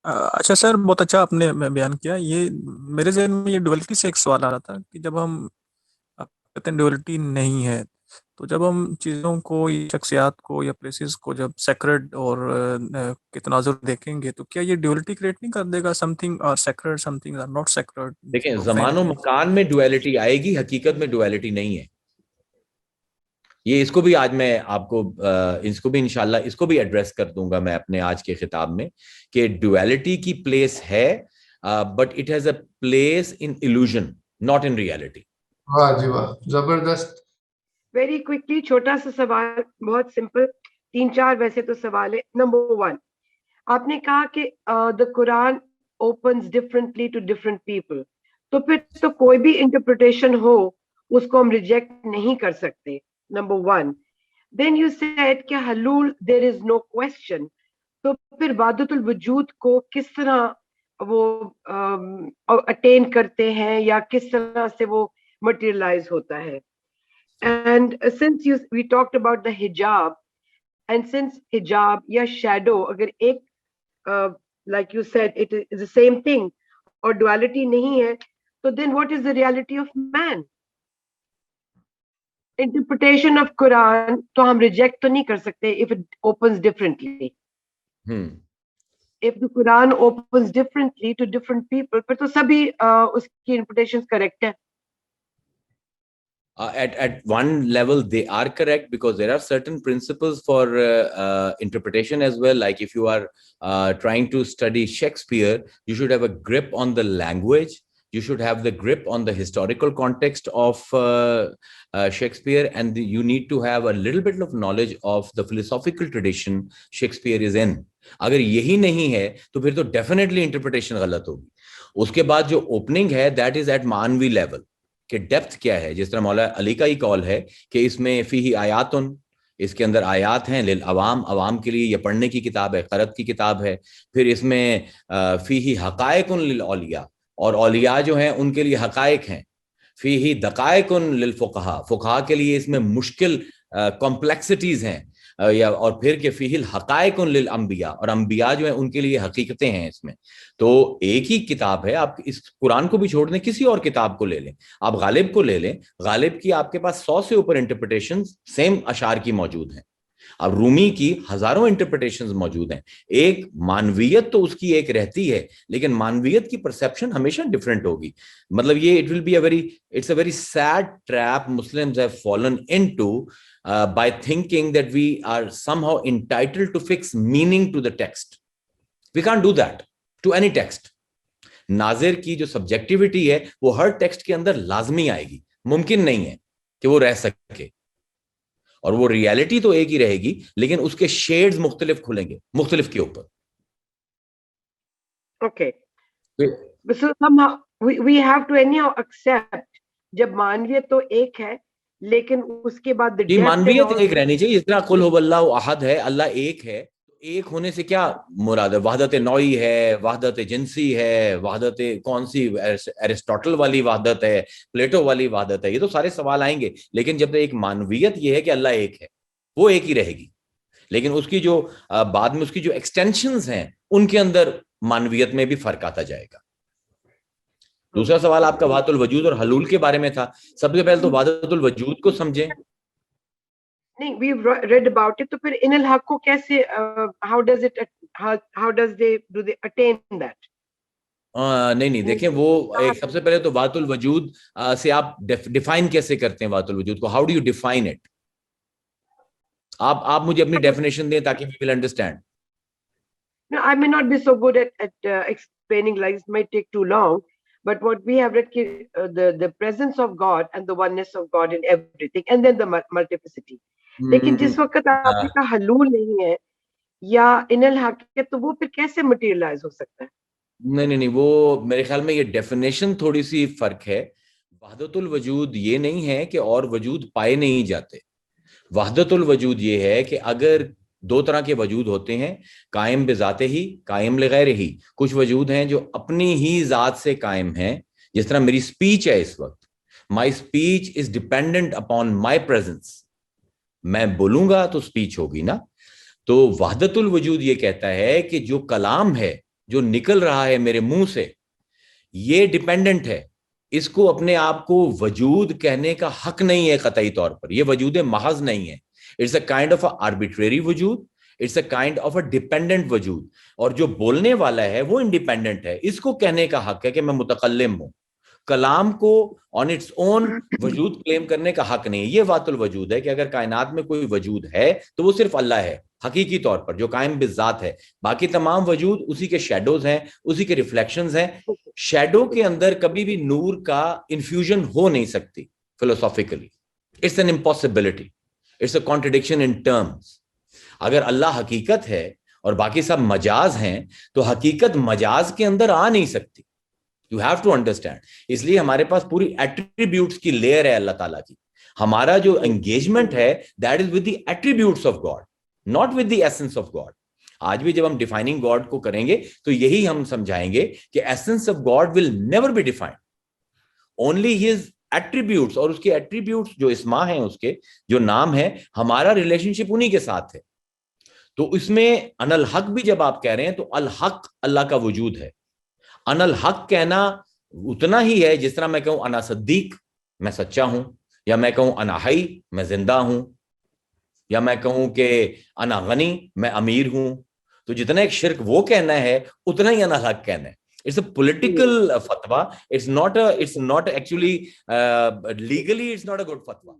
اچھا سر، بہت اچھا آپ نے بیان کیا. یہ میرے ذہن میں یہ ڈویلٹی سے ایک سوال آ رہا تھا کہ جب ہم آپ کہتے ہیں ڈویلٹی نہیں ہے، تو جب ہم چیزوں کو یا شخصیات کو یا پلیسز کو جب سیکرڈ اور کے تناظر دیکھیں گے، تو کیا یہ ڈویلٹی کریٹ نہیں کر دے گا؟ Something are sacred, something are not sacred, دیکھیں پروفین زمان و چیز. مکان میں ڈویلٹی آئے گی، حقیقت میں ڈویلٹی نہیں ہے. یہ اس کو بھی آج میں آپ کو اس کو بھی انشاءاللہ اس کو بھی ایڈریس کر دوں گا میں اپنے آج کے خطاب میں کہ ڈویلٹی کی پلیس ہے but it has a place in illusion not in reality. واہ جی واہ، زبردست. ویری کوئکلی چھوٹا سا سوال، بہت سمپل، 3-4 ویسے تو سوال ہے. نمبر 1، آپ نے کہا کہ دا قرآن opens differently to different people، تو پھر تو کوئی بھی انٹرپریٹیشن ہو اس کو ہم ریجیکٹ نہیں کر سکتے. نمبر 1. دین یو سیڈ کہ حلول دیر از نو کوشچن، تو پھر وحدت الوجود کو کس طرح وہ اٹین کرتے ہیں یا کس طرح سے وہ مٹیریلائز ہوتا ہے. And since we talked about the hijab, and since hijab یا shadow اگر ایک like you said it is the same thing اور duality نہیں ہے، تو then what is the reality of man? Interpretation of Quran تو ہم ریجیکٹ تو نہیں کر سکتے if it opens differently. If the Quran opens differently to different people پھر تو سبھی اس کی interpretations correct ہے. At one level they are correct because there are certain principles for interpretation as well. Like if you are trying to study Shakespeare, you should have a grip on the language, you should have the grip on the historical context of Shakespeare, and you need to have a little bit of knowledge of the philosophical tradition Shakespeare is in. اگر یہی نہیں ہے تو پھر تو definitely interpretation غلط ہوگی. اس کے بعد جو opening ہے that is at معنوی level کہ ڈیپتھ کیا ہے. جس طرح مولا علی کا ہی قول ہے کہ اس میں فیہ آیاتن، اس کے اندر آیات ہیں للعوام، عوام کے لیے یہ پڑھنے کی کتاب ہے، قرأت کی کتاب ہے. پھر اس میں فیہ حقائق للاولیاء، اور اولیاء جو ہیں ان کے لیے حقائق ہیں. فیہ دقائق للفقہاء، فقہاء کے لیے اس میں مشکل کمپلیکسٹیز ہیں. اور پھر کہ فیہ الحقائق للانبیاء، اور انبیاء جو ہیں ان کے لیے حقیقتیں ہیں اس میں. تو ایک ہی کتاب ہے. آپ اس قرآن کو بھی چھوڑ دیں، کسی اور کتاب کو لے لیں، آپ غالب کو لے لیں، غالب کی آپ کے پاس 100 سے اوپر انٹرپریٹیشن سیم اشعار کی موجود ہیں. اب رومی کی ہزاروں انٹرپریٹیشنز موجود ہیں. ایک معنویت تو اس کی ایک رہتی ہے، لیکن معنویت کی پرسیپشن ہمیشہ ڈیفرنٹ ہوگی. مطلب یہ it's a very sad trap Muslims have fallen into by thinking that we are somehow entitled to fix meaning to the text. We can't do that to any text. ناظر کی جو subjectivity ہے وہ ہر text کے اندر لازمی آئے گی، ممکن نہیں ہے کہ وہ رہ سکے. اور وہ ریالٹی تو ایک ہی رہے گی، لیکن اس کے شیڈز مختلف کھلیں گے مختلف کے اوپر. Okay. So somehow we have to anyhow accept جب معنویت تو ایک ہے لیکن اس کے بعد جی معنویت ایک رہنی چاہیے. اس طرح قل هو اللہ احد ہے، اللہ ایک ہے. ایک ہونے سے کیا مراد ہے؟ وحدت نوعی ہے، وحدت جنسی ہے، وحدت کون سی ایرسٹوٹل والی وحدت ہے، پلیٹو والی وحدت ہے؟ یہ تو سارے سوال آئیں گے. لیکن جب ایک معنویت یہ ہے کہ اللہ ایک ہے، وہ ایک ہی رہے گی. لیکن اس کی جو بعد میں اس کی جو ایکسٹینشنز ہیں ان کے اندر معنویت میں بھی فرق آتا جائے گا. دوسرا سوال آپ کا وحدت الوجود اور حلول کے بارے میں تھا. سب سے پہلے تو وحدت الوجود کو سمجھیں. نہیں، we've read about it. تو پھر ان الحق کو کیسے how does they attain that؟ نہیں دیکھیں وہ ایک سب سے پہلے تو وحدت الوجود سے آپ ڈیفائن کیسے کرتے ہیں وحدت الوجود کو؟ How do you define it? آپ مجھے اپنی ڈیفینیشن دیں تاکہ we will understand. No, I may not be so good at explaining, like it might take too long, but what we have read, the presence of God and the oneness of God in everything, and then the multiplicity. لیکن جس وقت آپ نے کہا حلول نہیں ہے یا ان الحقیقت، تو وہ پھر کیسے مٹیریلائز ہو سکتا ہے؟ نہیں وہ میرے خیال میں یہ ڈیفینیشن تھوڑی سی فرق ہے. وحدت الوجود یہ نہیں ہے کہ اور وجود پائے نہیں جاتے. وحدت الوجود یہ ہے کہ اگر دو طرح کے وجود ہوتے ہیں، قائم بذات ہی، قائم لغیر ہی. کچھ وجود ہیں جو اپنی ہی ذات سے قائم ہیں، جس طرح میری سپیچ ہے اس وقت. My speech is dependent upon my presence. میں بولوں گا تو سپیچ ہوگی نا. تو وحدت الوجود یہ کہتا ہے کہ جو کلام ہے جو نکل رہا ہے میرے منہ سے یہ ڈیپینڈنٹ ہے, اس کو اپنے آپ کو وجود کہنے کا حق نہیں ہے قطعی طور پر, یہ وجود محض نہیں ہے. It's a kind of arbitrary وجود, it's a kind of a dependent وجود. اور جو بولنے والا ہے وہ انڈیپینڈنٹ ہے, اس کو کہنے کا حق ہے کہ میں متکلم ہوں. کلام کو آن اٹس اون وجود کلیم کرنے کا حق نہیں. یہ ذات الوجود ہے کہ اگر کائنات میں کوئی وجود ہے تو وہ صرف اللہ ہے حقیقی طور پر, جو قائم بالذات ہے. باقی تمام وجود اسی کے شیڈوز ہیں, اسی کے ریفلیکشنز ہیں. شیڈو کے اندر کبھی بھی نور کا انفیوژن ہو نہیں سکتی philosophically. It's an impossibility, it's a contradiction in terms. اگر اللہ حقیقت ہے اور باقی سب مجاز ہیں تو حقیقت مجاز کے اندر آ نہیں سکتی. You have to understand. اس لیے ہمارے پاس پوری ایٹریبیوٹس کی لیئر ہے اللہ تعالیٰ کی. ہمارا جو انگیجمنٹ ہے that is with the attributes of God, not with the essence of God. آج بھی جب ہم ڈیفائننگ گاڈ کو کریں گے تو یہی ہم سمجھائیں گے کہ essence of God will never be defined, only his attributes. اور اس کے ایٹریبیوٹس جو اسما ہیں, اس کے جو نام ہے, ہمارا ریلیشن شپ انہی کے ساتھ ہے. تو اس میں ان الحق بھی جب آپ کہہ رہے ہیں تو الحق اللہ کا وجود ہے. ان الحق کہنا اتنا ہی ہے جس طرح میں کہوں انا صدیق, میں سچا ہوں, یا میں کہوں انا حی, میں زندہ ہوں, یا میں کہوں کہ انا غنی, میں امیر ہوں. تو جتنا ایک شرک وہ کہنا ہے اتنا ہی ان الحق کہنا ہے. It's a political fatwa. It's not actually legally it's not a good fatwa.